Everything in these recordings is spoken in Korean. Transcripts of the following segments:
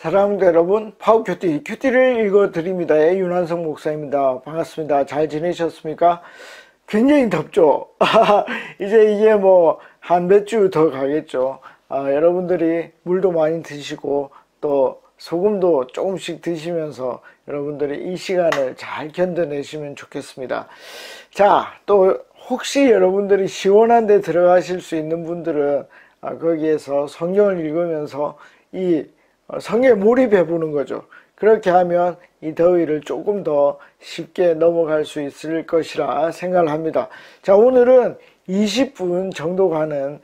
사랑하는 여러분, 큐티를 읽어드립니다. 윤한성 목사입니다. 반갑습니다. 잘 지내셨습니까? 굉장히 덥죠? 이제 이게 한 몇 주 더 가겠죠. 여러분들이 물도 많이 드시고 또 소금도 조금씩 드시면서 여러분들이 이 시간을 잘 견뎌내시면 좋겠습니다. 자, 또 혹시 여러분들이 시원한 데 들어가실 수 있는 분들은 거기에서 성경을 읽으면서 이 성경에 몰입해 보는 거죠. 그렇게 하면 이 더위를 조금 더 쉽게 넘어갈 수 있을 것이라 생각을 합니다. 자, 오늘은 20분 정도 가는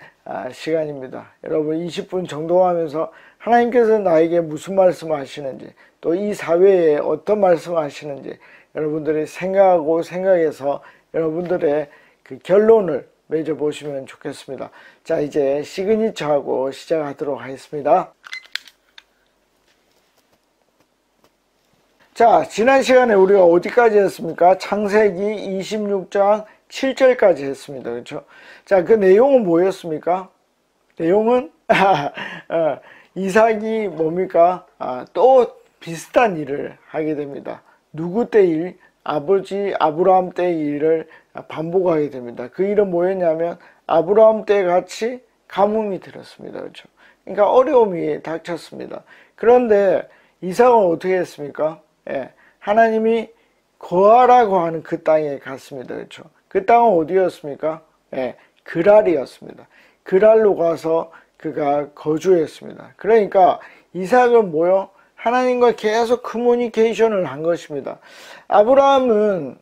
시간입니다. 여러분 20분 정도 하면서 하나님께서 나에게 무슨 말씀을 하시는지, 또 이 사회에 어떤 말씀을 하시는지 여러분들이 생각하고 생각해서 여러분들의 그 결론을 맺어보시면 좋겠습니다. 자, 이제 시그니처하고 시작하도록 하겠습니다. 자, 지난 시간에 우리가 어디까지 했습니까? 창세기 26장 7절까지 했습니다. 그렇죠? 자, 그 내용은 뭐였습니까? 내용은 이삭이 뭡니까? 또 비슷한 일을 하게 됩니다. 누구 때 일? 아버지 아브라함 때의 일을 반복하게 됩니다. 그 일은 뭐였냐면 아브라함 때 같이 가뭄이 들었습니다. 그렇죠? 그러니까 어려움이 닥쳤습니다. 그런데 이삭은 어떻게 했습니까? 예, 하나님이 거하라고 하는 그 땅에 갔습니다. 그렇죠? 그 땅은 어디였습니까? 예, 그랄이었습니다. 그랄로 가서 그가 거주했습니다. 그러니까 이삭은 뭐요? 하나님과 계속 커뮤니케이션을 한 것입니다. 아브라함은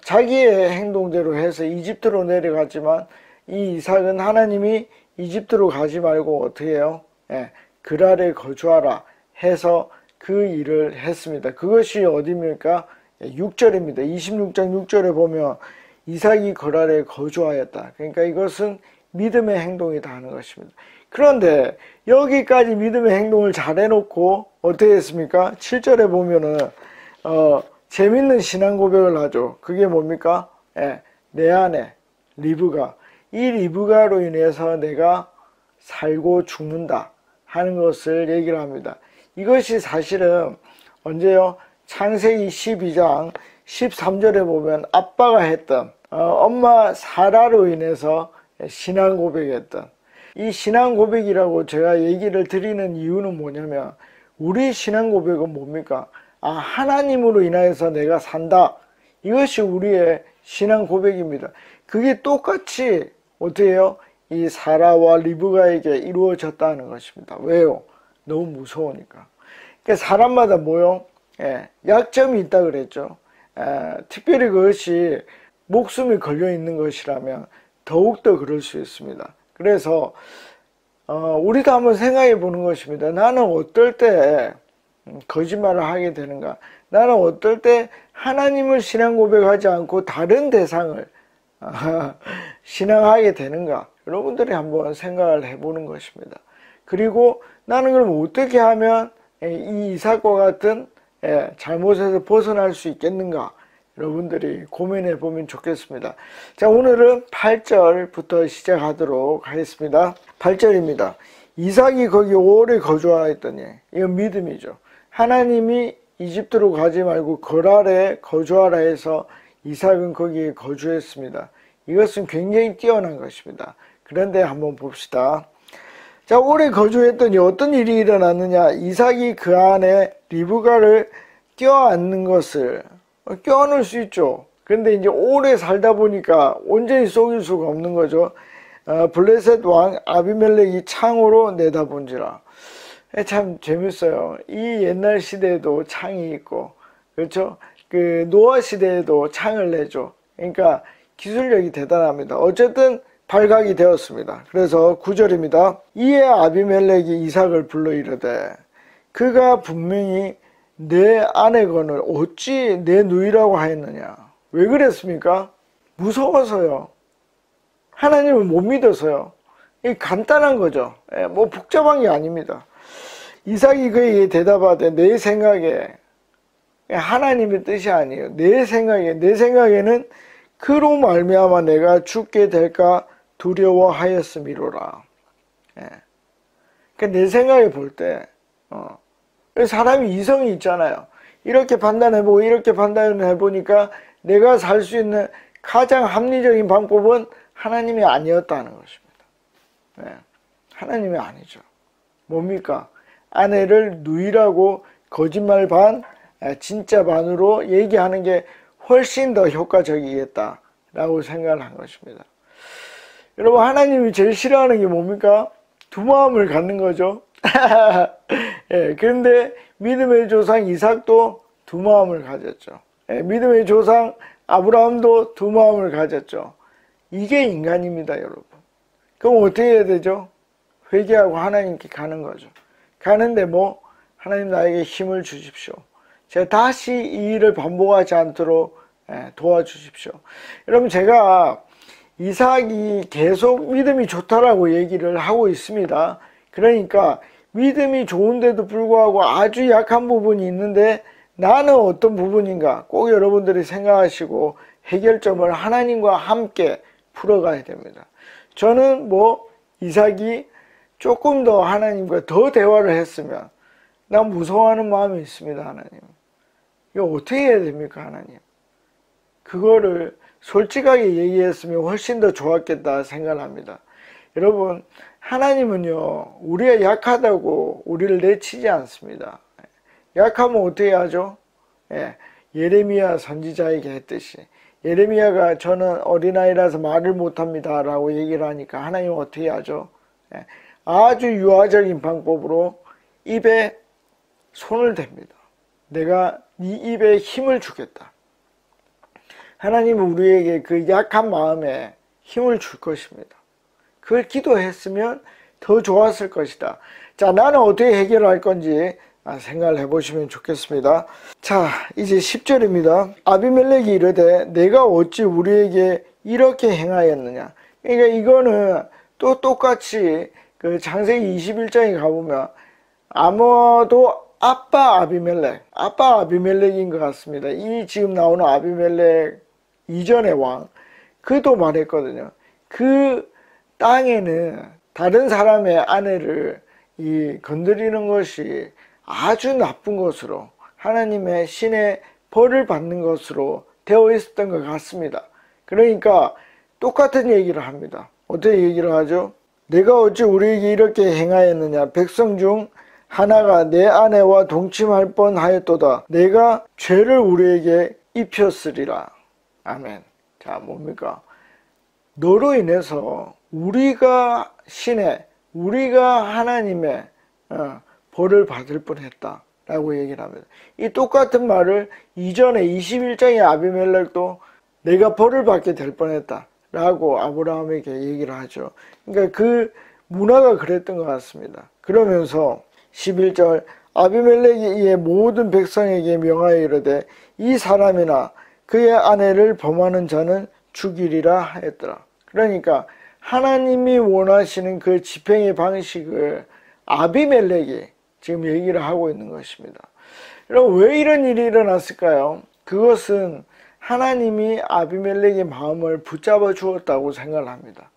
자기의 행동대로 해서 이집트로 내려갔지만 이 이삭은 하나님이 이집트로 가지 말고 어떻게 해요? 예, 그랄에 거주하라 해서 그 일을 했습니다. 그것이 어디입니까? 6절입니다. 26장 6절에 보면 이삭이 거랄에 거주하였다. 그러니까 이것은 믿음의 행동이다 하는 것입니다. 그런데 여기까지 믿음의 행동을 잘 해놓고 어떻게 했습니까? 7절에 보면은 재밌는 신앙 고백을 하죠. 그게 뭡니까? 예, 내 안에 리브가, 이 리브가로 인해서 내가 살고 죽는다 하는 것을 얘기를 합니다. 이것이 사실은 언제요? 창세기 12장 13절에 보면 아빠가 했던 엄마 사라로 인해서 신앙 고백했던 이 신앙 고백이라고 제가 얘기를 드리는 이유는 뭐냐면 우리 신앙 고백은 뭡니까? 하나님으로 인하여서 내가 산다. 이것이 우리의 신앙 고백입니다. 그게 똑같이 어떻게 해요? 이 사라와 리브가에게 이루어졌다는 것입니다. 왜요? 너무 무서우니까. 그러니까 사람마다 뭐요? 예, 약점이 있다 그랬죠. 특별히 그것이 목숨이 걸려 있는 것이라면 더욱더 그럴 수 있습니다. 그래서 우리도 한번 생각해 보는 것입니다. 나는 어떨 때 거짓말을 하게 되는가? 나는 어떨 때 하나님을 신앙 고백하지 않고 다른 대상을 신앙하게 되는가? 여러분들이 한번 생각을 해보는 것입니다. 그리고 나는 그럼 어떻게 하면 이 이삭과 같은 잘못에서 벗어날 수 있겠는가? 여러분들이 고민해 보면 좋겠습니다. 자, 오늘은 8절부터 시작하도록 하겠습니다. 8절입니다. 이삭이 거기 오래 거주하였더니, 이건 믿음이죠. 하나님이 이집트로 가지 말고 거랄에 거주하라 해서 이삭은 거기에 거주했습니다. 이것은 굉장히 뛰어난 것입니다. 그런데 한번 봅시다. 자, 오래 거주했더니 어떤 일이 일어났느냐? 이삭이 그 안에 리브가를 껴안는 것을, 껴안을 수 있죠. 근데 이제 오래 살다 보니까 온전히 속일 수가 없는 거죠. 블레셋 왕 아비멜렉이 창으로 내다본지라. 참 재밌어요. 이 옛날 시대에도 창이 있고, 그렇죠? 그 노아 시대에도 창을 내죠. 그러니까 기술력이 대단합니다. 어쨌든 발각이 되었습니다. 그래서 9절입니다. 이에 아비멜렉이 이삭을 불러 이르되 그가 분명히 내 아내건을 어찌 내 누이라고 하였느냐? 왜 그랬습니까? 무서워서요. 하나님을 못 믿어서요. 이 간단한 거죠. 뭐 복잡한 게 아닙니다. 이삭이 그에게 대답하되 내 생각에 하나님의 뜻이 아니에요. 내 생각에는 그로 말미암아 내가 죽게 될까 두려워하였음이로라. 그러니까 내 생각에 볼 때 사람이 이성이 있잖아요. 이렇게 판단해보고 이렇게 판단해보니까 내가 살 수 있는 가장 합리적인 방법은 하나님이 아니었다는 것입니다. 네. 하나님이 아니죠. 뭡니까? 아내를 누이라고 거짓말 반, 진짜 반으로 얘기하는 게 훨씬 더 효과적이겠다라고 생각을 한 것입니다. 여러분, 하나님이 제일 싫어하는 게 뭡니까? 두 마음을 갖는 거죠. 예, 그런데 믿음의 조상 이삭도 두 마음을 가졌죠. 예, 믿음의 조상 아브라함도 두 마음을 가졌죠. 이게 인간입니다, 여러분. 그럼 어떻게 해야 되죠? 회개하고 하나님께 가는 거죠. 가는데 하나님 나에게 힘을 주십시오. 제가 다시 이 일을 반복하지 않도록 도와주십시오. 여러분, 제가 이삭이 계속 믿음이 좋다라고 얘기를 하고 있습니다. 그러니까 믿음이 좋은데도 불구하고 아주 약한 부분이 있는데 나는 어떤 부분인가 꼭 여러분들이 생각하시고 해결점을 하나님과 함께 풀어가야 됩니다. 저는 이삭이 조금 더 하나님과 더 대화를 했으면 난 무서워하는 마음이 있습니다. 하나님, 이거 어떻게 해야 됩니까? 하나님, 그거를 솔직하게 얘기했으면 훨씬 더 좋았겠다 생각합니다. 여러분, 하나님은요, 우리가 약하다고 우리를 내치지 않습니다. 약하면 어떻게 하죠? 예레미야 선지자에게 했듯이, 예레미야가 저는 어린아이라서 말을 못합니다 라고 얘기를 하니까 하나님은 어떻게 하죠? 아주 유아적인 방법으로 입에 손을 댑니다. 내가 네 입에 힘을 주겠다. 하나님은 우리에게 그 약한 마음에 힘을 줄 것입니다. 그걸 기도했으면 더 좋았을 것이다. 자, 나는 어떻게 해결할 건지 생각을 해보시면 좋겠습니다. 자, 이제 10절입니다. 아비멜렉이 이르되 내가 어찌 우리에게 이렇게 행하였느냐. 그러니까 이거는 또 똑같이 그 창세기 21장에 가보면 아마도 아빠 아비멜렉인 것 같습니다. 이 지금 나오는 아비멜렉 이전의 왕, 그도 말했거든요. 그 땅에는 다른 사람의 아내를 건드리는 것이 아주 나쁜 것으로, 하나님의 신의 벌을 받는 것으로 되어 있었던 것 같습니다. 그러니까 똑같은 얘기를 합니다. 어떻게 얘기를 하죠? 내가 어찌 우리에게 이렇게 행하였느냐. 백성 중 하나가 내 아내와 동침할 뻔하였도다. 내가 죄를 우리에게 입혔으리라. 아멘. 자, 뭡니까? 너로 인해서 우리가 하나님의 벌을 받을 뻔했다 라고 얘기를 합니다. 이 똑같은 말을 이전에 21장의 아비멜렉도 내가 벌을 받게 될 뻔했다 라고 아브라함에게 얘기를 하죠. 그러니까 그 문화가 그랬던 것 같습니다. 그러면서 11절 아비멜렉이 이에 모든 백성에게 명하여 이르되 이 사람이나 그의 아내를 범하는 자는 죽이리라 하였더라. 그러니까 하나님이 원하시는 그 집행의 방식을 아비멜렉이 지금 얘기를 하고 있는 것입니다. 여러분, 왜 이런 일이 일어났을까요? 그것은 하나님이 아비멜렉의 마음을 붙잡아 주었다고 생각을 합니다.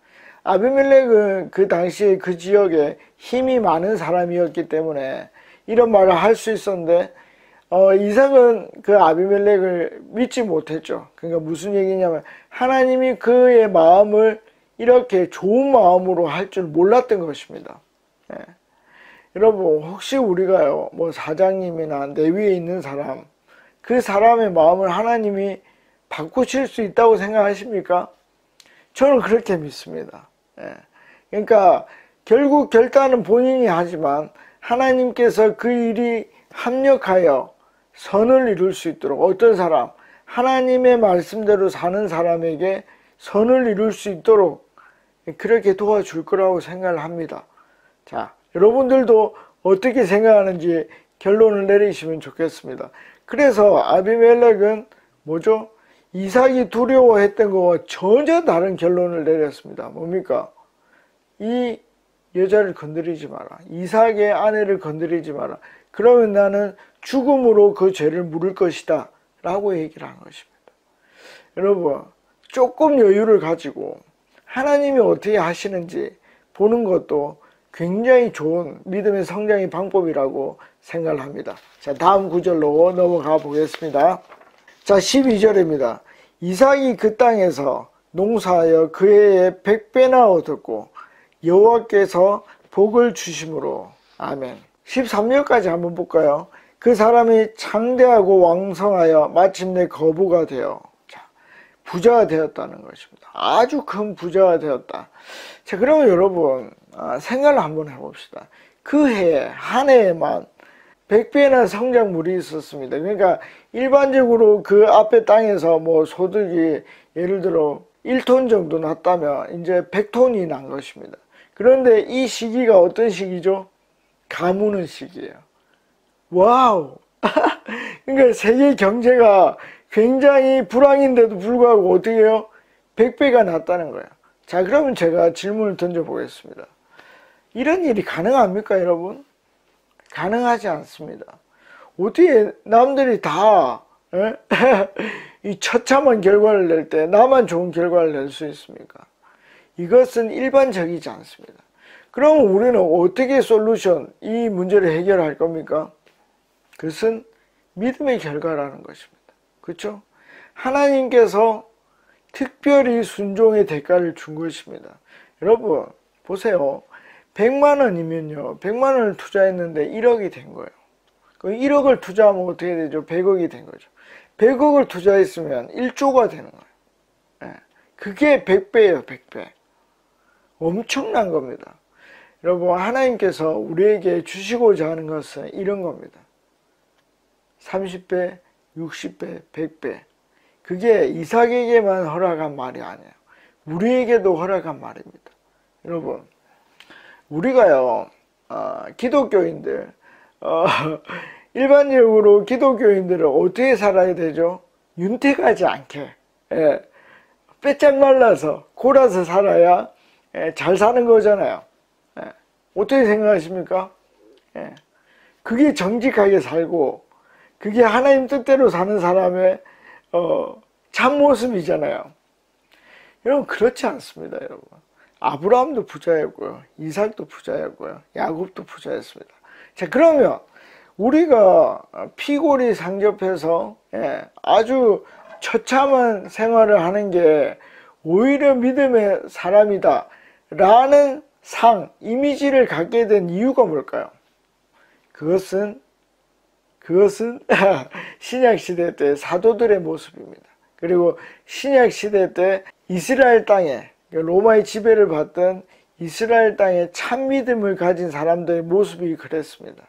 아비멜렉은 그 당시에 그 지역에 힘이 많은 사람이었기 때문에 이런 말을 할 수 있었는데 이삭은 그 아비멜렉을 믿지 못했죠. 그러니까 무슨 얘기냐면 하나님이 그의 마음을 이렇게 좋은 마음으로 할 줄 몰랐던 것입니다. 여러분, 혹시 우리가요, 사장님이나 내 위에 있는 사람, 그 사람의 마음을 하나님이 바꾸실 수 있다고 생각하십니까? 저는 그렇게 믿습니다. 그러니까 결국 결단은 본인이 하지만 하나님께서 그 일이 합력하여 선을 이룰 수 있도록, 어떤 사람, 하나님의 말씀대로 사는 사람에게 선을 이룰 수 있도록 그렇게 도와줄 거라고 생각을 합니다. 자, 여러분들도 어떻게 생각하는지 결론을 내리시면 좋겠습니다. 그래서 아비멜렉은 뭐죠? 이삭이 두려워했던 것과 전혀 다른 결론을 내렸습니다. 뭡니까? 이 여자를 건드리지 마라. 이삭의 아내를 건드리지 마라. 그러면 나는 죽음으로 그 죄를 물을 것이다 라고 얘기를 한 것입니다. 여러분, 조금 여유를 가지고 하나님이 어떻게 하시는지 보는 것도 굉장히 좋은 믿음의 성장의 방법이라고 생각을 합니다. 자, 다음 구절로 넘어가 보겠습니다. 자, 12절입니다. 이삭이 그 땅에서 농사하여 그 해에 100배나 얻었고 여호와께서 복을 주심으로. 아멘. 13절까지 한번 볼까요? 그 사람이 창대하고 왕성하여 마침내 거부가 되어, 자, 부자가 되었다는 것입니다. 아주 큰 부자가 되었다. 자, 그러면 여러분 생각을 한번 해봅시다. 그 해, 한 해에만 100배나 성장물이 있었습니다. 그러니까 일반적으로 그 앞에 땅에서 뭐 소득이 예를 들어 1톤 정도 났다면 이제 100톤이 난 것입니다. 그런데 이 시기가 어떤 시기죠? 가무는 시기예요. 와우! 그러니까 세계 경제가 굉장히 불황인데도 불구하고 어떻게 해요? 100배가 났다는 거예요. 자, 그러면 제가 질문을 던져보겠습니다. 이런 일이 가능합니까, 여러분? 가능하지 않습니다. 어떻게 남들이 다 이 처참한 결과를 낼 때 나만 좋은 결과를 낼 수 있습니까? 이것은 일반적이지 않습니다. 그럼 우리는 어떻게 이 문제를 해결할 겁니까? 그것은 믿음의 결과라는 것입니다. 그렇죠? 하나님께서 특별히 순종의 대가를 준 것입니다. 여러분 보세요. 100만 원이면요, 100만 원을 투자했는데 1억이 된 거예요. 그 1억을 투자하면 어떻게 되죠? 100억이 된 거죠. 100억을 투자했으면 1조가 되는 거예요. 그게 100배예요, 100배. 엄청난 겁니다. 여러분, 하나님께서 우리에게 주시고자 하는 것은 이런 겁니다. 30배, 60배, 100배. 그게 이삭에게만 허락한 말이 아니에요. 우리에게도 허락한 말입니다. 여러분, 우리가요, 기독교인들, 일반적으로 기독교인들은 어떻게 살아야 되죠? 윤택하지 않게, 빼짝 말라서, 골아서 살아야 잘 사는 거잖아요. 어떻게 생각하십니까? 그게 정직하게 살고, 그게 하나님 뜻대로 사는 사람의 참모습이잖아요. 여러분, 그렇지 않습니다, 여러분. 아브라함도 부자였고요, 이삭도 부자였고요, 야곱도 부자였습니다. 자, 그러면 우리가 피골이 상접해서 아주 처참한 생활을 하는 게 오히려 믿음의 사람이다 라는 이미지를 갖게 된 이유가 뭘까요? 그것은 신약시대 때 사도들의 모습입니다. 그리고 신약시대 때 이스라엘 땅에, 로마의 지배를 받던 이스라엘 땅에 참 믿음을 가진 사람들의 모습이 그랬습니다.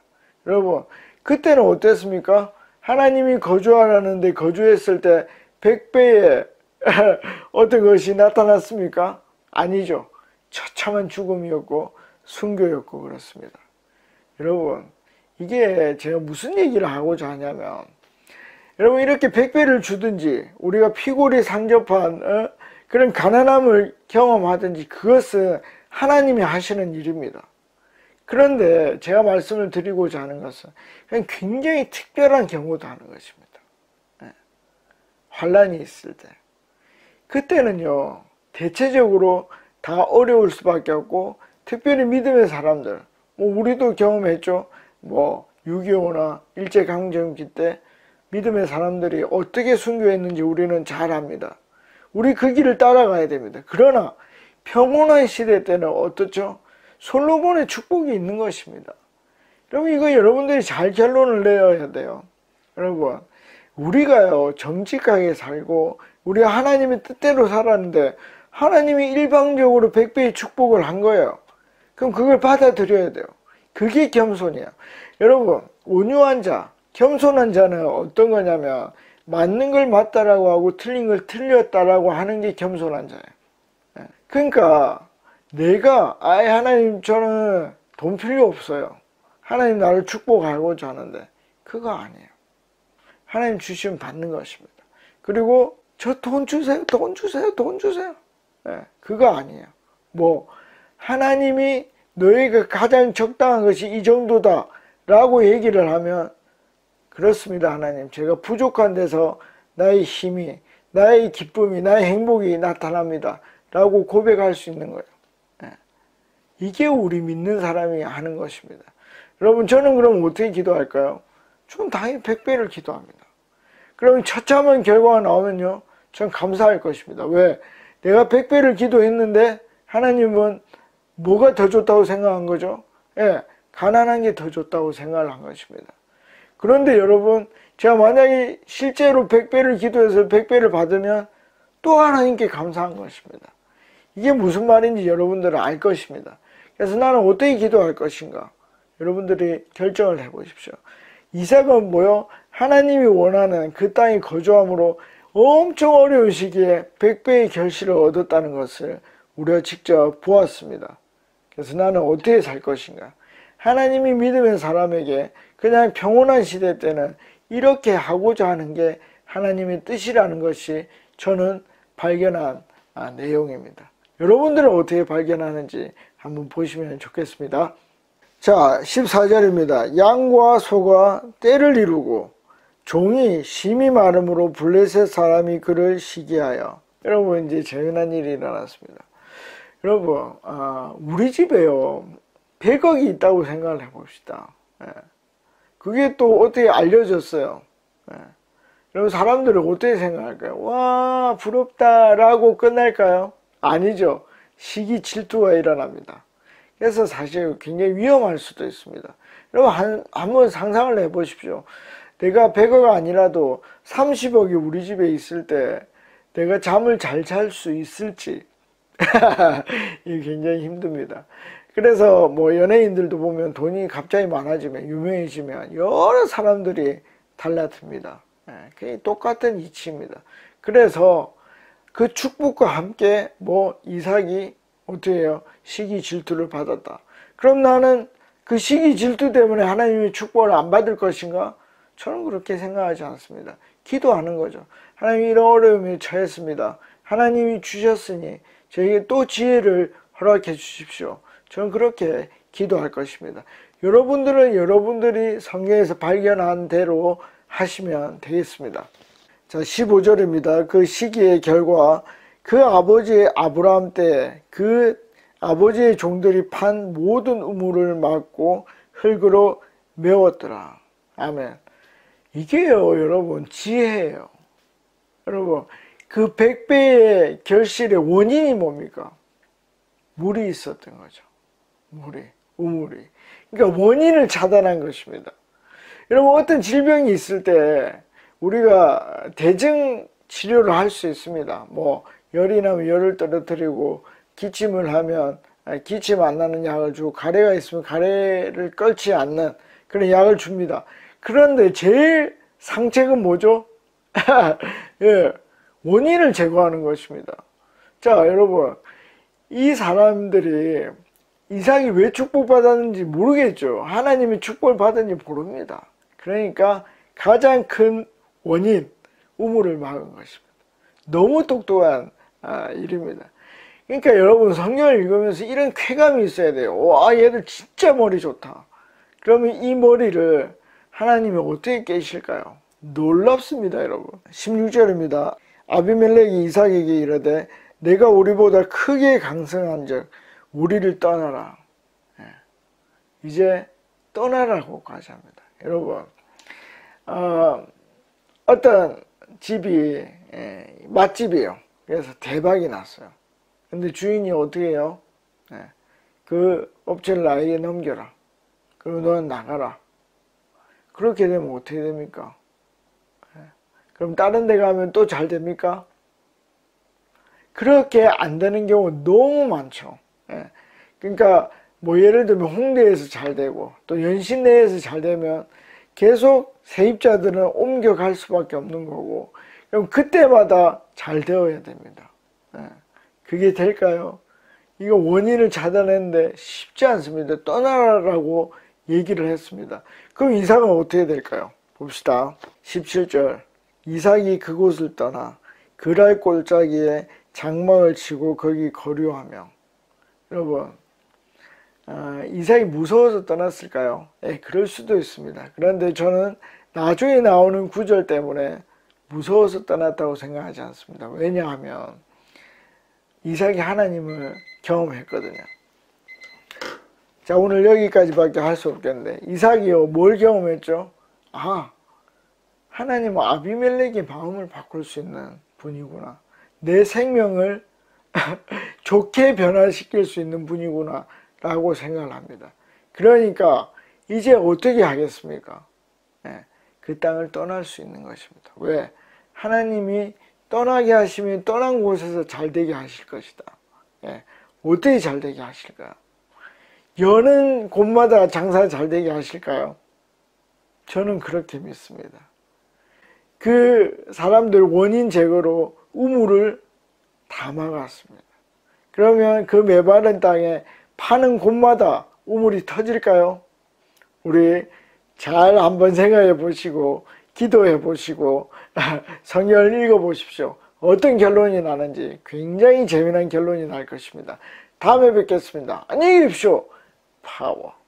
여러분, 그때는 어땠습니까? 하나님이 거주하라는데 거주했을 때 100배의 어떤 것이 나타났습니까? 아니죠. 처참한 죽음이었고 순교였고 그렇습니다. 여러분, 이게 제가 무슨 얘기를 하고자 하냐면, 여러분, 이렇게 100배를 주든지 우리가 피골이 상접한 그런 가난함을 경험하든지 그것은 하나님이 하시는 일입니다. 그런데 제가 말씀을 드리고자 하는 것은 그냥 굉장히 특별한 경우도 하는 것입니다. 환란이 있을 때, 그때는요, 대체적으로 다 어려울 수밖에 없고, 특별히 믿음의 사람들, 우리도 경험했죠. 6.25나 일제강점기 때 믿음의 사람들이 어떻게 순교했는지 우리는 잘 압니다. 우리 그 길을 따라가야 됩니다. 그러나 평온한 시대 때는 어떻죠? 솔로몬의 축복이 있는 것입니다. 여러분, 이거 여러분들이 잘 결론을 내야 돼요. 여러분, 우리가요, 정직하게 살고 우리가 하나님의 뜻대로 살았는데 하나님이 일방적으로 100배의 축복을 한 거예요. 그럼 그걸 받아들여야 돼요. 그게 겸손이에요. 여러분, 온유한 자, 겸손한 자는 어떤 거냐면 맞는 걸 맞다라고 하고 틀린 걸 틀렸다라고 하는 게 겸손한 자예요. 그러니까 내가 하나님, 저는 돈 필요 없어요. 하나님 나를 축복하고자 하는데 그거 아니에요. 하나님 주시면 받는 것입니다. 그리고 저 돈 주세요, 돈 주세요, 돈 주세요. 그거 아니에요. 하나님이 너희가 가장 적당한 것이 이 정도다 라고 얘기를 하면, 그렇습니다 하나님, 제가 부족한 데서 나의 힘이, 나의 기쁨이, 나의 행복이 나타납니다 라고 고백할 수 있는 거예요. 이게 우리 믿는 사람이 하는 것입니다. 여러분, 저는 그럼 어떻게 기도할까요? 전 당연히 100배를 기도합니다. 그럼 처참한 결과가 나오면요, 전 감사할 것입니다. 왜? 내가 100배를 기도했는데 하나님은 뭐가 더 좋다고 생각한 거죠? 예, 가난한 게 더 좋다고 생각을 한 것입니다. 그런데 여러분, 제가 만약에 실제로 100배를 기도해서 100배를 받으면 또 하나님께 감사한 것입니다. 이게 무슨 말인지 여러분들은 알 것입니다. 그래서 나는 어떻게 기도할 것인가? 여러분들이 결정을 해보십시오. 이삭은 뭐요? 하나님이 원하는 그 땅에 거주함으로 엄청 어려운 시기에 100배의 결실을 얻었다는 것을 우리가 직접 보았습니다. 그래서 나는 어떻게 살 것인가? 하나님이 믿음의 사람에게 그냥 평온한 시대 때는 이렇게 하고자 하는 게 하나님의 뜻이라는 것이 저는 발견한 내용입니다. 여러분들은 어떻게 발견하는지 한번 보시면 좋겠습니다. 자, 14절입니다. 양과 소가 떼를 이루고 종이 심히 마름으로 블레셋 사람이 그를 시기하여. 여러분, 이제 재미난 일이 일어났습니다. 여러분, 우리 집에요 100억이 있다고 생각을 해봅시다. 그게 또 어떻게 알려졌어요. 여러분, 사람들은 어떻게 생각할까요? 와, 부럽다 라고 끝날까요? 아니죠. 시기 질투가 일어납니다. 그래서 사실 굉장히 위험할 수도 있습니다. 여러분, 한번 상상을 해보십시오. 내가 100억 아니라도 30억이 우리 집에 있을 때 내가 잠을 잘 잘 수 있을지 이게 굉장히 힘듭니다. 그래서 뭐 연예인들도 보면 돈이 갑자기 많아지면, 유명해지면 여러 사람들이 달라듭니다. 그게 똑같은 이치입니다. 그래서 그 축복과 함께 뭐 이삭이 어떻게 해요? 시기 질투를 받았다. 그럼 나는 그 시기 질투 때문에 하나님의 축복을 안 받을 것인가? 저는 그렇게 생각하지 않습니다. 기도하는 거죠. 하나님, 이런 어려움에 처했습니다. 하나님이 주셨으니 저에게 또 지혜를 허락해 주십시오. 저는 그렇게 기도할 것입니다. 여러분들은 여러분들이 성경에서 발견한 대로 하시면 되겠습니다. 자, 15절입니다. 그 시기의 결과, 그 아버지의 아브라함 때 그 아버지의 종들이 판 모든 우물을 막고 흙으로 메웠더라. 아멘. 이게요, 여러분, 지혜예요. 여러분, 그 100배의 결실의 원인이 뭡니까? 물이 있었던 거죠. 우물이. 그러니까 원인을 차단한 것입니다. 여러분, 어떤 질병이 있을 때 우리가 대증 치료를 할 수 있습니다. 뭐 열이 나면 열을 떨어뜨리고, 기침을 하면 기침 안 나는 약을 주고, 가래가 있으면 가래를 끓지 않는 그런 약을 줍니다. 그런데 제일 상책은 뭐죠? 예, 원인을 제거하는 것입니다. 자, 여러분, 이 사람들이 이삭이 왜 축복받았는지 모르겠죠. 하나님이 축복을 받았는지 모릅니다. 그러니까 가장 큰 원인, 우물을 막은 것입니다. 너무 똑똑한 일입니다. 그러니까 여러분, 성경을 읽으면서 이런 쾌감이 있어야 돼요. 와, 얘들 진짜 머리 좋다. 그러면 이 머리를 하나님이 어떻게 깨실까요? 놀랍습니다, 여러분. 16절입니다. 아비멜렉이 이삭에게 이르되 내가 우리보다 크게 강성한즉 우리를 떠나라. 이제 떠나라고 가시합니다. 여러분, 어떤 집이 맛집이에요. 그래서 대박이 났어요. 근데 주인이 어떻게 해요? 그 업체를 나에게 넘겨라. 그리고 너는 나가라. 그렇게 되면 어떻게 됩니까? 그럼 다른 데 가면 또 잘 됩니까? 그렇게 안 되는 경우 너무 많죠. 그러니까 뭐 예를 들면 홍대에서 잘 되고 또 연신내에서 잘 되면 계속 세입자들은 옮겨갈 수밖에 없는 거고, 그럼 그때마다 잘 되어야 됩니다. 그게 될까요? 이거 원인을 찾아내는데 쉽지 않습니다. 떠나라고 얘기를 했습니다. 그럼 이삭은 어떻게 될까요? 봅시다. 17절. 이삭이 그곳을 떠나 그랄 골짜기에 장막을 치고 거기 거류하며. 여러분, 이삭이 무서워서 떠났을까요? 그럴 수도 있습니다. 그런데 저는 나중에 나오는 구절 때문에 무서워서 떠났다고 생각하지 않습니다. 왜냐하면 이삭이 하나님을 경험했거든요. 자, 오늘 여기까지밖에 할 수 없겠는데, 이삭이요, 뭘 경험했죠? 아, 하나님은 아비멜렉의 마음을 바꿀 수 있는 분이구나. 내 생명을 좋게 변화시킬 수 있는 분이구나 라고 생각을 합니다. 그러니까 이제 어떻게 하겠습니까? 네, 그 땅을 떠날 수 있는 것입니다. 왜? 하나님이 떠나게 하시면 떠난 곳에서 잘되게 하실 것이다. 네, 어떻게 잘되게 하실까요? 여는 곳마다 장사 잘되게 하실까요? 저는 그렇게 믿습니다. 그 사람들 원인 제거로 우물을 다 막았습니다. 그러면 그 메마른 땅에 파는 곳마다 우물이 터질까요? 우리 잘 한번 생각해 보시고 기도해 보시고 성경을 읽어 보십시오. 어떤 결론이 나는지 굉장히 재미난 결론이 날 것입니다. 다음에 뵙겠습니다. 안녕히 계십시오. 파워.